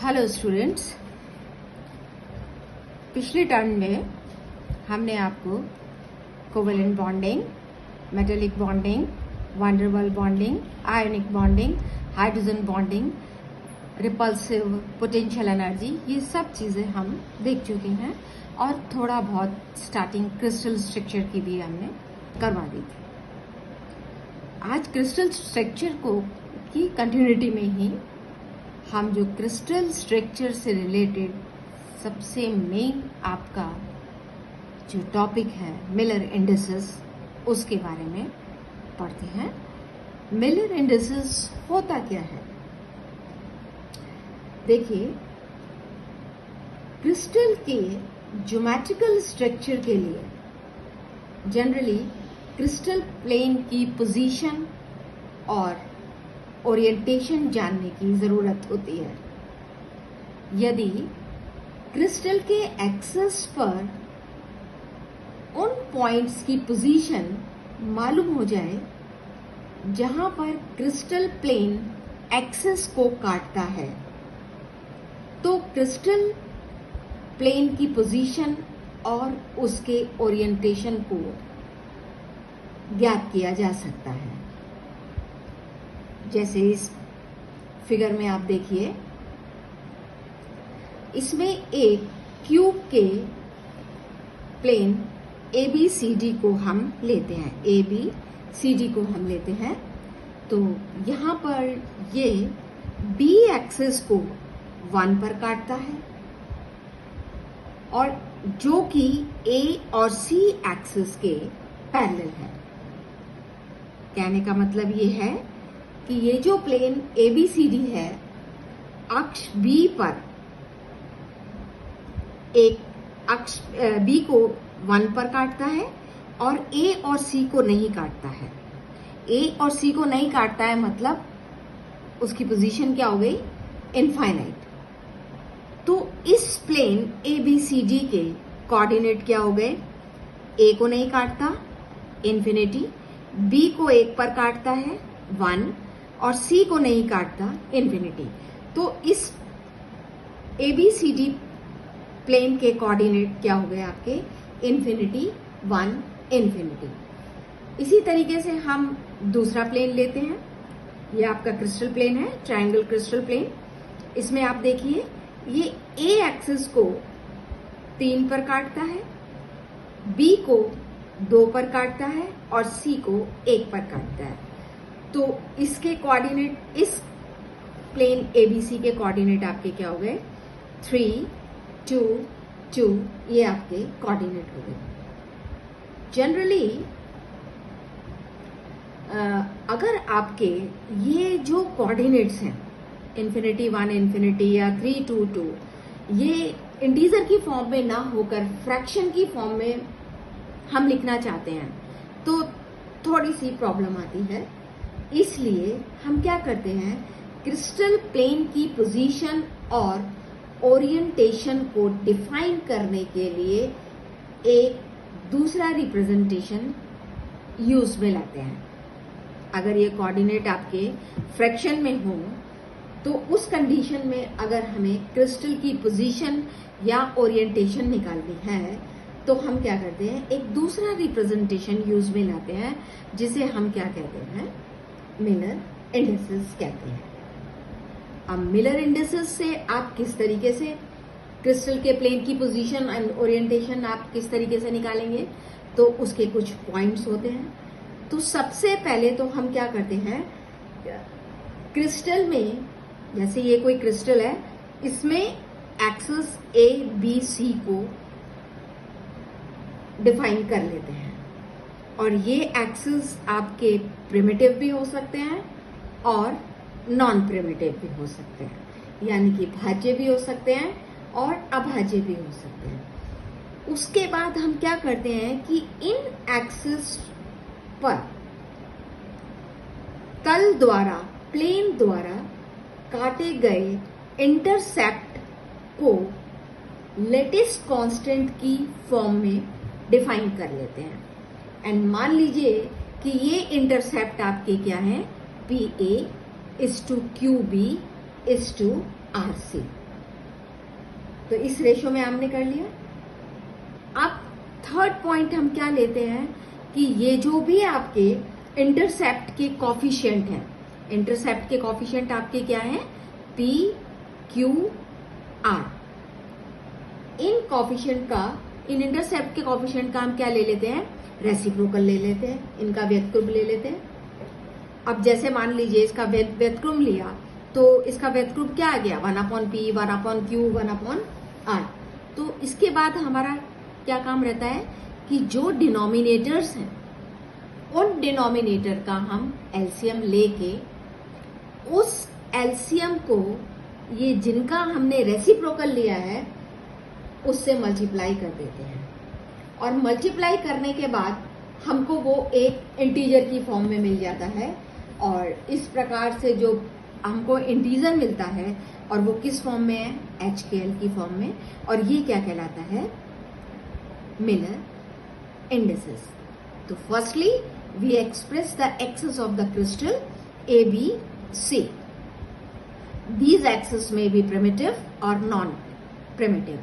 Hello students, पिछले term में हमने आपको covalent bonding, metallic bonding, van der Waals bonding, ionic bonding, hydrogen bonding, repulsive potential energy, ये सब चीज़ें हम देख चुके हैं और थोड़ा बहुत स्टार्टिंग क्रिस्टल स्ट्रक्चर की भी हमने करवा दी थी। आज क्रिस्टल स्ट्रक्चर को की कंटिन्यूटी में ही हम जो क्रिस्टल स्ट्रक्चर से रिलेटेड सबसे मेन आपका जो टॉपिक है मिलर इंडिसेस, उसके बारे में पढ़ते हैं। मिलर इंडिसेस होता क्या है? देखिए, क्रिस्टल के ज्योमेट्रिकल स्ट्रक्चर के लिए जनरली क्रिस्टल प्लेन की पोजीशन और ओरिएंटेशन जानने की जरूरत होती है। यदि क्रिस्टल के एक्सेस पर उन पॉइंट्स की पोजीशन मालूम हो जाए जहां पर क्रिस्टल प्लेन एक्सेस को काटता है, तो क्रिस्टल प्लेन की पोजीशन और उसके ओरिएंटेशन को ज्ञात किया जा सकता है। जैसे इस फिगर में आप देखिए, इसमें एक क्यूब के प्लेन ABCD को हम लेते हैं, ABCD को हम लेते हैं। तो यहाँ पर ये B एक्सिस को 1 पर काटता है और जो कि A और C एक्सिस के पैरेलल है। कहने का मतलब ये है कि ये जो प्लेन ABCD है, अक्ष B पर एक अक्ष B को 1 पर काटता है और A और C को नहीं काटता है। A और C को नहीं काटता है मतलब उसकी पोजीशन क्या हो गई? इनफाइनाइट। तो इस प्लेन ABCD के कोऑर्डिनेट क्या हो गए? A को नहीं काटता, इन्फिनिटी, B को 1 पर काटता है 1 और C को नहीं काटता, इन्फिनिटी। तो इस ABCD प्लेन के कोऑर्डिनेट क्या हो गए आपके? Infinity, 1, infinity. इसी तरीके से हम दूसरा प्लेन लेते हैं। ये आपका क्रिस्टल प्लेन है, ट्रायंगल क्रिस्टल प्लेन। इसमें आप देखिए, ये A एक्सिस को 3 पर काटता है, B को 2 पर काटता है और C को 1 पर काटता है। तो इसके कोऑर्डिनेट, इस प्लेन ABC के कोऑर्डिनेट आपके क्या हो गए? 3, 2, 2, ये आपके कोऑर्डिनेट हो गए। जनरली अगर आपके ये जो कोऑर्डिनेट्स हैं, इन्फिनिटी 1, इन्फिनिटी या 3, 2, 2, ये इंटीजर की फॉर्म में ना होकर फ्रैक्शन की फॉर्म में हम लिखना चाहते हैं, तो थोड़ी सी प्रॉब्लम आती है। इसलिए हम क्या करते हैं, क्रिस्टल प्लेन की पोजीशन और ओरिएंटेशन को डिफाइन करने के लिए एक दूसरा रिप्रेजेंटेशन यूज में लाते हैं। अगर ये कोऑर्डिनेट आपके फ्रैक्शन में हो, तो उस कंडीशन में अगर हमें क्रिस्टल की पोजीशन या ओरिएंटेशन निकालनी है, तो हम क्या करते हैं, एक दूसरा रिप्रेजेंटेशन यूज में लाते हैं, जिसे हम क्या कहते हैं? मिलर इंडिसेस कहते हैं। अब मिलर इंडिसेस से आप किस तरीके से क्रिस्टल के प्लेन की पोजीशन एंड ओरिएंटेशन आप किस तरीके से निकालेंगे, तो उसके कुछ पॉइंट्स होते हैं। तो सबसे पहले तो हम क्या करते हैं, क्रिस्टल में, जैसे ये कोई क्रिस्टल है, इसमें एक्सिस ABC को डिफाइन कर लेते हैं और ये एक्सिस आपके प्रिमिटिव भी हो सकते हैं और नॉन प्रिमिटिव भी हो सकते हैं, यानी कि भाज्य भी हो सकते हैं और अभाज्य भी हो सकते हैं। उसके बाद हम क्या करते हैं कि इन एक्सिस पर तल द्वारा, प्लेन द्वारा काटे गए इंटरसेप्ट को लेटिस कांस्टेंट की फॉर्म में डिफाइन कर लेते हैं। एंड मान लीजिए कि ये इंटरसेप्ट आपके क्या है? PA is to QB is to RC। तो इस रेशो में हमने कर लिया। अब थर्ड पॉइंट हम क्या लेते हैं कि ये जो भी आपके इंटरसेप्ट के कॉफिशिएंट हैं, इंटरसेप्ट के कॉफिशिएंट आपके क्या हैं, पी क्यू आर। इन कॉफिशिएंट का, इन इंटरसेप्ट के कॉफिशिएंट का हम क्या ले लेते हैं, रेसिप्रोकल ले लेते हैं, इनका व्युत्क्रम ले लेते हैं। अब जैसे मान लीजिए इसका व्युत्क्रम लिया तो इसका व्युत्क्रम क्या आ गया, 1/p, 1/q, 1/r। तो इसके बाद हमारा क्या काम रहता है कि जो डिनोमिनेटर्स हैं उन डिनोमिनेटर का हम एलसीएम लेके उस एलसीएम को ये जिनका हमने रेसिप्रोकल लिया है उससे मल्टीप्लाई कर देते हैं, और मल्टीप्लाई करने के बाद हमको वो एक इंटीजर की फॉर्म में मिल जाता है। और इस प्रकार से जो हमको इंटीजर मिलता है और वो किस फॉर्म में है, HKL की फॉर्म में, और ये क्या कहलाता है, मिलर इंडिसेस। तो firstly we express the axes of the crystal A, B, C. These axes may be primitive or non-primitive.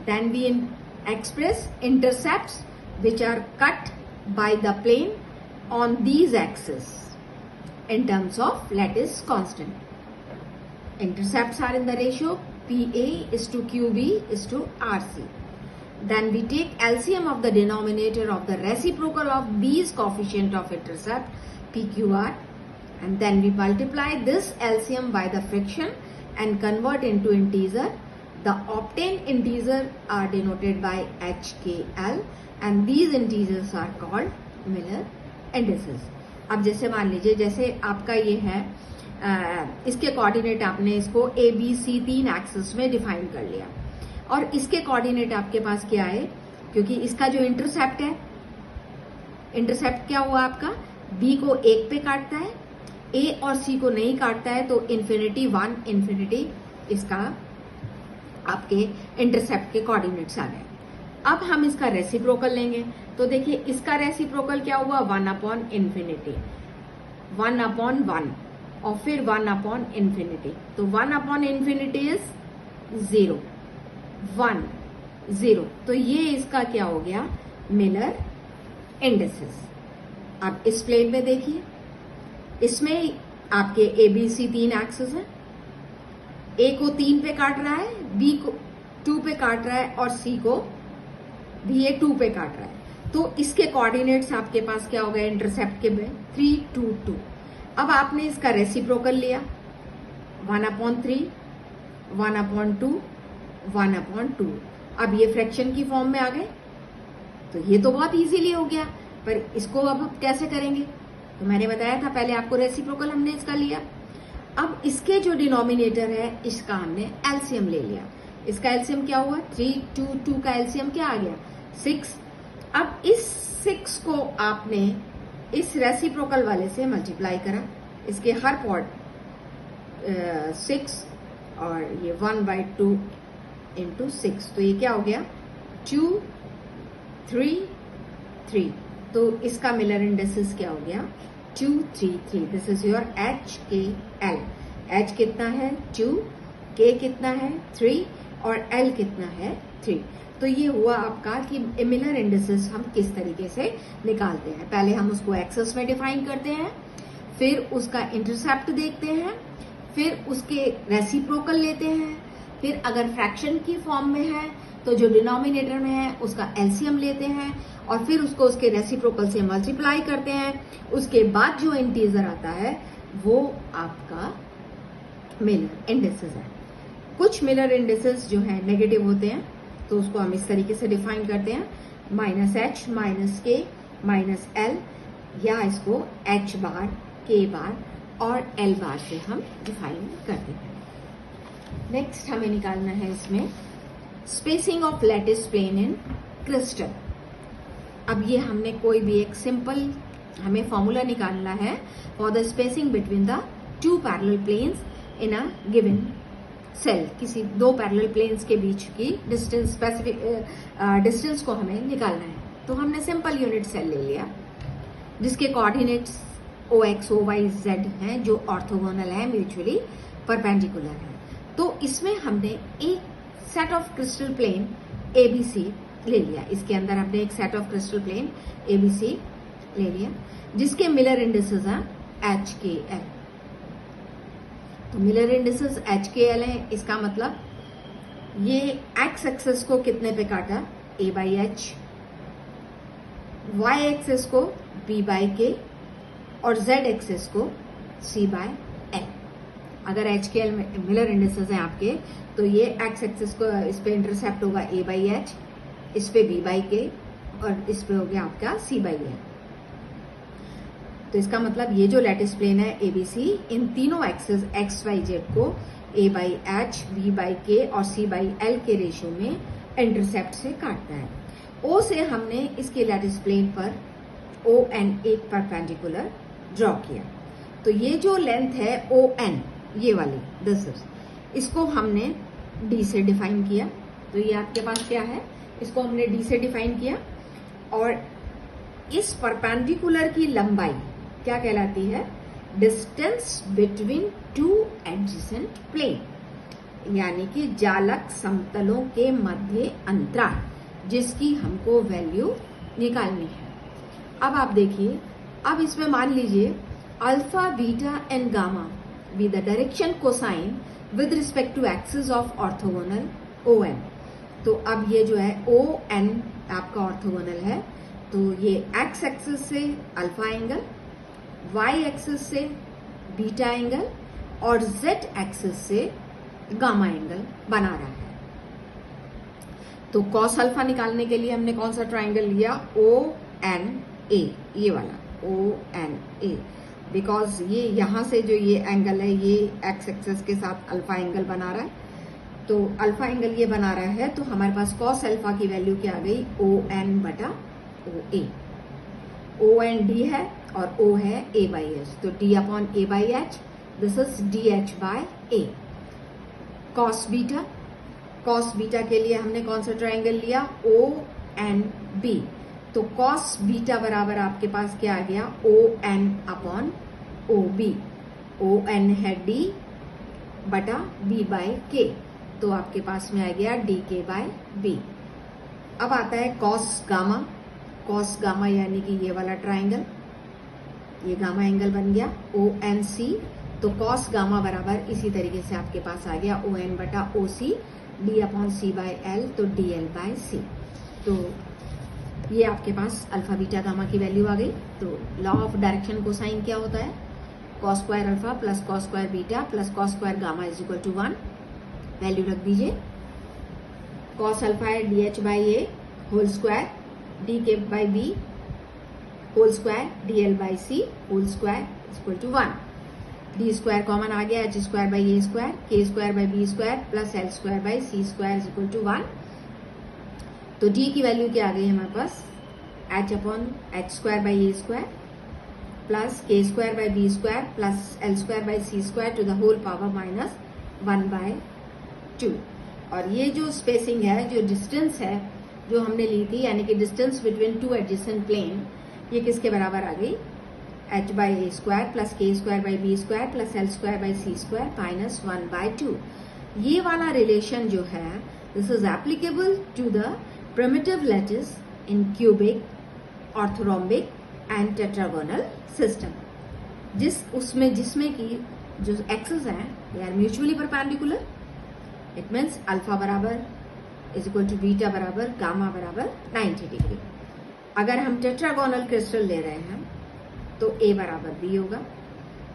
Then we express intercepts which are cut by the plane on these axes in terms of lattice constant. Intercepts are in the ratio PA is to QB is to RC. Then we take LCM of the denominator of the reciprocal of these coefficient of intercept PQR, and then we multiply this LCM by the friction and convert into integer. The obtained integers are denoted by HKL and these integers are called Miller indices. अब जैसे मान लीजिए जैसे आपका ये है इसके coordinate आपने इसको ABC 3 एक्सिस में डिफाइन कर लिया, और इसके कोऑर्डिनेट आपके पास क्या है, क्योंकि इसका जो इंटरसेप्ट है, इंटरसेप्ट क्या हुआ आपका, B को 1 पे काटता है, A और C को नहीं काटता है, तो इन्फिनिटी 1 इन्फिनिटी इसका आपके इंटरसेप्ट के कोऑर्डिनेट्स आ गए। अब हम इसका रेसिप्रोकल लेंगे, तो देखिए इसका रेसिप्रोकल क्या हुआ, 1/infinity, 1/1 और फिर 1/infinity। तो 1/infinity इज 0, 1, 0। तो ये इसका क्या हो गया, मिलर इंडिसेस। अब इस प्लेन में देखिए, इसमें आपके ABC 3 एक्सिस है, A को 3 पे काट रहा है, B को 2 पे काट रहा है और C को भी ये 2 पे काट रहा है। तो इसके कोऑर्डिनेट्स आपके पास क्या हो गए इंटरसेप्ट के में, 3, 2, 2। अब आपने इसका रेसिप्रोकल लिया, 1/3, 1/2, 1/2। अब ये फ्रैक्शन की फॉर्म में आ गए, तो ये तो बहुत इजीली हो गया, पर इसको अब हम कैसे करेंगे, तो मैंने बताया था पहले आपको, रेसिप्रोकल हमने इसका लिया। अब इसके जो डिनोमिनेटर है इसका हमने एलसीएम ले लिया। इसका एलसीएम क्या हुआ, 3, 2, 2 का एलसीएम क्या आ गया, 6। अब इस 6 को आपने इस रेसिप्रोकल वाले से मल्टीप्लाई करा, इसके हर पॉड 6 और ये 1/2 इंटू 6, तो ये क्या हो गया, 2, 3, 3। तो इसका मिलर इंडिसेस क्या हो गया, 2, 3, 3। This is your HKL। H कितना है, 2, K कितना है, 3 और L कितना है, 3। तो ये हुआ आपका कि मिलर इंडिसेस हम किस तरीके से निकालते हैं। पहले हम उसको एक्सेस में डिफाइन करते हैं, फिर उसका इंटरसेप्ट देखते हैं, फिर उसके रेसिप्रोकल लेते हैं, फिर अगर फ्रैक्शन की फॉर्म में है तो जो डिनोमिनेटर में है उसका एलसीएम लेते हैं, और फिर उसको उसके रेसिप्रोकल से मल्टीप्लाई करते हैं। उसके बाद जो इंटीजर आता है वो आपका मिलर इंडिसेस है। कुछ मिलर इंडिसेस जो है नेगेटिव होते हैं, तो उसको हम इस तरीके से डिफाइन करते हैं, -h, -k, -l, या इसको h बार, k बार और l बार से हम डिफाइन करते हैं। नेक्स्ट हमें निकालना है इसमें spacing of lattice plane in crystal. अब ये हमने कोई भी एक सिंपल हमें फॉर्मूला निकालना है for the spacing between the 2 parallel planes in a given cell. किसी 2 पैरेलल प्लेन्स के बीच की डिस्टेंस, स्पेसिफिक डिस्टेंस को हमें निकालना है। तो हमने सिंपल यूनिट सेल ले लिया जिसके कोऑर्डिनेट्स OX, OY, Z हैं, जो ऑर्थोगोनल है, म्यूचुअली परपेंडिकुलर है। तो इसमें हमने एक set of crystal plane ABC ले लिया, इसके अंदर हमने एक set of crystal plane ABC ले लिया जिसके मिलर इंडिसेस हैं HKL। तो मिलर इंडिसेस HKL है, इसका मतलब ये एक्स एक्सेस को कितने पे काटा A/H, Y एक्सेस को B/K और Z एक्सेस को C/L। अगर HKL मिलर इंडिसेस हैं आपके तो ये एक्स एक्सेस को इस पे इंटरसेप्ट होगा A/H, इस पे B/K और इस पे हो गया आपका C/L। तो इसका मतलब ये जो लैटिस प्लेन है ABC इन तीनों एक्सेस XYZ को A/H, B/K और C/L के रेशियो में इंटरसेप्ट से काटता है। O से हमने इसके लैटिस प्लेन पर ON एक परपेंडिकुलर ड्रॉ किया। तो ये जो लेंथ है ON, ये वाली दिस इज, इसको हमने D से डिफाइन किया। तो ये आपके पास क्या है, इसको हमने D से डिफाइन किया और इस परपेंडिकुलर की लंबाई क्या कहलाती है, distance between two adjacent plane, यानी कि जालक समतलों के मध्य अंतराल जिसकी हमको वैल्यू निकालनी है। अब आप देखिए, अब इसमें मान लीजिए alpha, beta and gamma be the direction cosine with respect to axis of orthogonal ON। तो अब ये जो है ON आपका ऑर्थोगोनल है, तो ये एक्स एक्सिस से अल्फा एंगल, Y एक्सिस से बीटा एंगल और Z एक्सिस से गामा एंगल बना रहा है। तो कॉस अल्फा निकालने के लिए हमने कौन सा ट्राइंगल लिया, ONA, ये वाला ONA, बिकॉज ये यहां से जो ये एंगल है ये एक्स एक्सिस के साथ अल्फा एंगल बना रहा है। तो अल्फा एंगल ये बना रहा है, तो हमारे पास कॉस अल्फा की वैल्यू क्या आ गई, ON/OA। OND है और O है A/H, तो D/A/H, this is DH/A। Cos beta के लिए हमने कौन सा ट्राइंगल लिया, ONB। तो कॉस बीटा बराबर आपके पास क्या आ गया, ON/OB। ON है D/B/K, तो आपके पास में आ गया DK/B। अब आता है कॉस गामा यानी कि ये वाला ट्राइंगल, ये गामा एंगल बन गया ONC। तो कॉस गामा बराबर इसी तरीके से आपके पास आ गया ON/OC, D/C/L, तो DL/C। तो ये आपके पास अल्फा बीटा गामा की वैल्यू आ गई। तो लॉ ऑफ डायरेक्शन कोसाइन क्या होता है, cos square alpha plus cos square beta plus cos square gamma is equal to 1। Value रख दीजिए, कॉस अल्फा है DH/A whole square, DK/B whole square, DL/C whole square is equal to 1। D square common आ गया, H²/A square, K²/B square plus L²/C square is equal to 1। तो D की value क्या आ गई हमारे पास, H/H² square plus K² square plus L² square to the whole power minus 1/2। और ये जो स्पेसिंग है, जो डिस्टेंस है जो हमने ली थी, यानी कि distance between two adjacent plane, ये किसके बराबर आ गई, H/A square plus K² square plus L² square minus 1/2। ये वाला रिलेशन जो है, this is applicable to the primitive lattice in cubic, orthorhombic and tetragonal system. जिसमें की जो एक्सेस है they are mutually perpendicular. It means alpha बराबर is equal to beta बराबर गामा बराबर 90 डिग्री। अगर हम टेट्रागोनल क्रिस्टल ले रहे हैं तो A बराबर B होगा।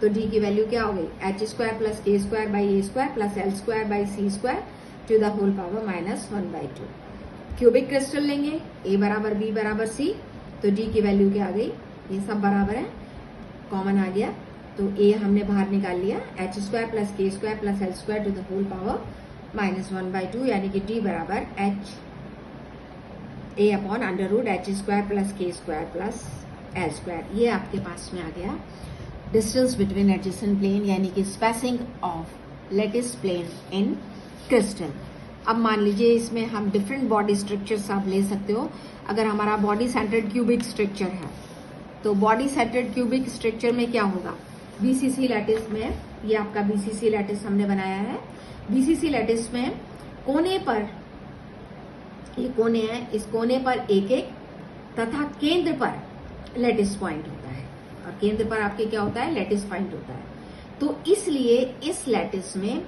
तो D की वैल्यू क्या हो गई, H² plus K² square plus L² square to the whole power minus 1/2। Cubic crystal लेंगे, A बराबर B बराबर C, तो D की वैल्यू क्या आ गई, ये सब बराबर है, कॉमन आ गया, तो A हमने बाहर निकाल लिया, H² plus K² plus L² to the whole power minus 1/2, यानी कि D बराबर A/√H² plus K² plus L²। ये आपके पास में आ गया डिस्टेंस बिटवीन एडजेसेंट प्लेन, यानी कि spacing of lattice plane in crystal. अब मान लीजिए इसमें हम डिफरेंट बॉडी स्ट्रक्चर्स आप ले सकते हो। अगर हमारा बॉडी सेंटर्ड क्यूबिक स्ट्रक्चर है, तो बॉडी सेंटर्ड क्यूबिक स्ट्रक्चर में क्या होगा, BCC लैटिस में, ये आपका BCC लैटिस हमने बनाया है। BCC लैटिस में कोने पर, ये कोने हैं, इस कोने पर एक एक तथा केंद्र पर लैटिस पॉइंट होता है, और केंद्र पर आपके क्या होता है, लैटिस पॉइंट होता है। तो इसलिए इस लैटिस में,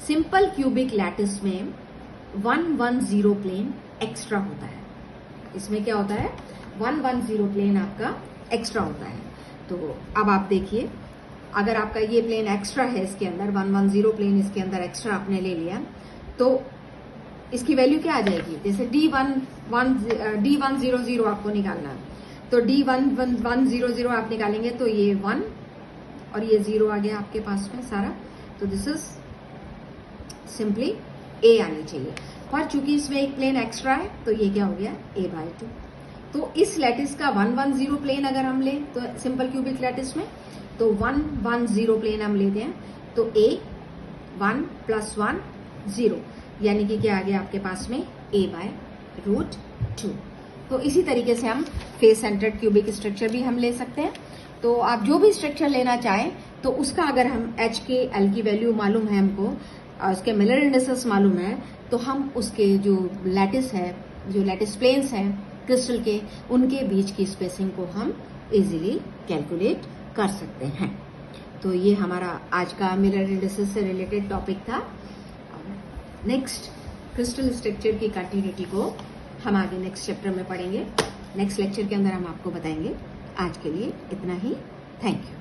सिंपल क्यूबिक लैटिस में 110 प्लेन एक्स्ट्रा होता है। इसमें क्या होता है, 110 प्लेन आपका एक्स्ट्रा होता है। तो अब आप देखिए, अगर आपका ये प्लेन एक्स्ट्रा है, इसके अंदर 110 प्लेन इसके अंदर एक्स्ट्रा आपने ले लिया, तो इसकी वैल्यू क्या आ जाएगी, जैसे D100 आपको निकालना है, तो D100 आप निकालेंगे तो ये 1 और ये 0 आ गया आपके पास में सारा। तो दिस इज सिंपली A आनी चाहिए, पर चूंकि इसमें एक प्लेन एक्स्ट्रा है तो ये क्या हो गया, A/2। तो इस लैटिस का 110 प्लेन अगर हम लें, तो सिंपल क्यूबिक लैटिस में, तो 110 प्लेन हम लेते हैं, तो A 1 + 1 0, यानी कि क्या आ गया आपके पास में, A/√2। तो इसी तरीके से हम फेस सेंटर्ड क्यूबिक स्ट्रक्चर भी हम ले सकते हैं। तो आप जो भी स्ट्रक्चर लेना चाहें, तो उसका अगर हम H के L की वैल्यू मालूम है हमको, उसके मिलर इंडिसेस मालूम है, तो हम उसके जो लैटिस है, जो लैटिस प्लेन्स हैं क्रिस्टल के, उनके बीच की स्पेसिंग को हम इजीली कैलकुलेट कर सकते हैं। तो ये हमारा आज का मिलर इंडिसेस से रिलेटेड टॉपिक था। नेक्स्ट क्रिस्टल स्ट्रक्चर की कंटिन्यूटी को हम आगे नेक्स्ट चैप्टर में पढ़ेंगे, नेक्स्ट लेक्चर के अंदर हम आपको बताएंगे। आज के लिए इतना ही, थैंक यू।